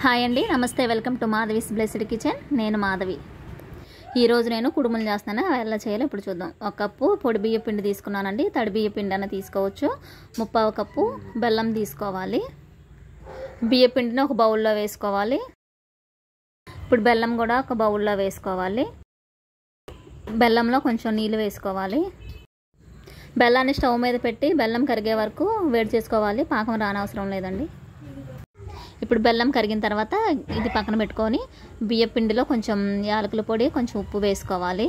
Hi అండి, నమస్తే. Welcome to Madhavi's blessed kitchen. నేను మాధవి. ఈరోజు నేను కుడుములు చేస్తాను. ఎలా చేయాలో ఇప్పుడు చూద్దాం. ఒక కప్పు పొడి బియ్య పిండి తీసుకున్నానండి. తడి బియ్య పిండి అన్న తీసుకోవచ్చు. 1/2 కప్పు బెల్లం తీసుకోవాలి. బియ్య పిండిని ఒక బౌల్లో వేసుకోవాలి. ఇప్పుడు బెల్లం కూడా ఒక బౌల్లో వేసుకోవాలి. బెల్లంలో కొంచెం నీళ్ళు వేసుకోవాలి. బెల్లాన్ని స్టవ్ మీద పెట్టి బెల్లం కరిగే వరకు వేడి చేసుకోవాలి. పాకం రానవసరం లేదండి. ఇప్పుడు బెల్లం కరిగిన తర్వాత ఇది పక్కన పెట్టుకొని బియ్య పిండిలో కొంచెం యాలకుల పొడి, కొంచెం ఉప్పు వేసుకోవాలి.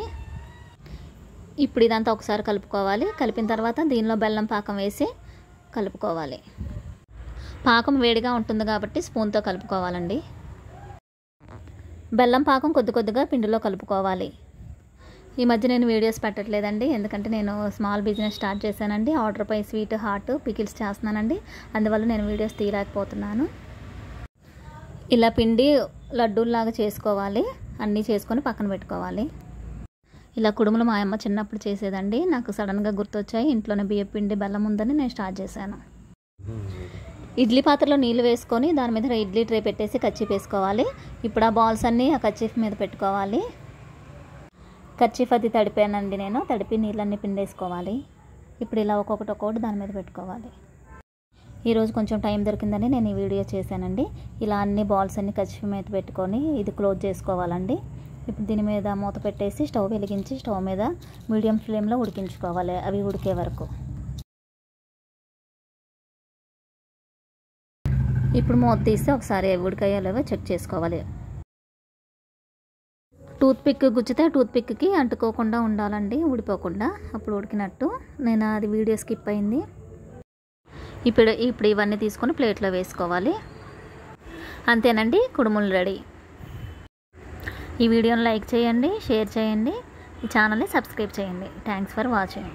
ఇప్పుడు ఇదంతా ఒకసారి కలుపుకోవాలి. కలిపిన తర్వాత దీనిలో బెల్లం పాకం వేసి కలుపుకోవాలి. పాకం వేడిగా ఉంటుంది కాబట్టి స్పూన్తో కలుపుకోవాలండి. బెల్లం పాకం కొద్ది కొద్దిగా పిండిలో కలుపుకోవాలి. ఈ మధ్య నేను వీడియోస్ పెట్టట్లేదండి, ఎందుకంటే నేను స్మాల్ బిజినెస్ స్టార్ట్ చేశానండి. ఆర్డర్పై స్వీట్, హాట్, పికిల్స్ చేస్తున్నానండి. అందువల్ల నేను వీడియోస్ తీయలేకపోతున్నాను. ఇలా పిండి లడ్డూల్లాగా చేసుకోవాలి. అన్నీ చేసుకొని పక్కన పెట్టుకోవాలి. ఇలా కుడుములు మా అమ్మ చిన్నప్పుడు చేసేదండి. నాకు సడన్గా గుర్తొచ్చాయి. ఇంట్లోనే బియ్య పిండి బెల్లం ఉందని నేను స్టార్ట్ చేశాను. ఇడ్లీ పాత్రలో నీళ్ళు వేసుకొని దాని మీద ఇడ్లీ ట్రే పెట్టేసి కర్చీఫ్ వేసుకోవాలి. ఇప్పుడు ఆ బాల్స్ అన్నీ ఆ కర్చీఫ్ మీద పెట్టుకోవాలి. కర్చీఫ్ అది తడిపానండి నేను. తడిపి నీళ్ళన్నీ పిండేసుకోవాలి. ఇప్పుడు ఇలా ఒక్కొక్కటి దాని మీద పెట్టుకోవాలి. ఈరోజు కొంచెం టైం దొరికిందని నేను ఈ వీడియో చేశానండి. ఇలా అన్ని బాల్స్ అన్ని కర్చీఫ్ మీద పెట్టుకొని ఇది క్లోజ్ చేసుకోవాలండి. ఇప్పుడు దీని మీద మూత పెట్టేసి స్టవ్ వెలిగించి స్టవ్ మీద మీడియం ఫ్లేమ్లో ఉడికించుకోవాలి. అవి ఉడికే వరకు. ఇప్పుడు మూత తీసి ఒకసారి ఉడికాయో లేవో చెక్ చేసుకోవాలి. టూత్పిక్ గుచ్చితే టూత్పిక్కి అంటుకోకుండా ఉండాలండి, ఊడిపోకుండా. అప్పుడు ఉడికినట్టు. నేను అది వీడియో స్కిప్ అయింది. ఇప్పుడు ఇవన్నీ తీసుకొని ప్లేట్లో వేసుకోవాలి. అంతేనండి, కుడుములు రెడీ. ఈ వీడియోని లైక్ చేయండి, షేర్ చేయండి, ఈ ఛానల్ని సబ్స్క్రైబ్ చేయండి. Thanks for watching.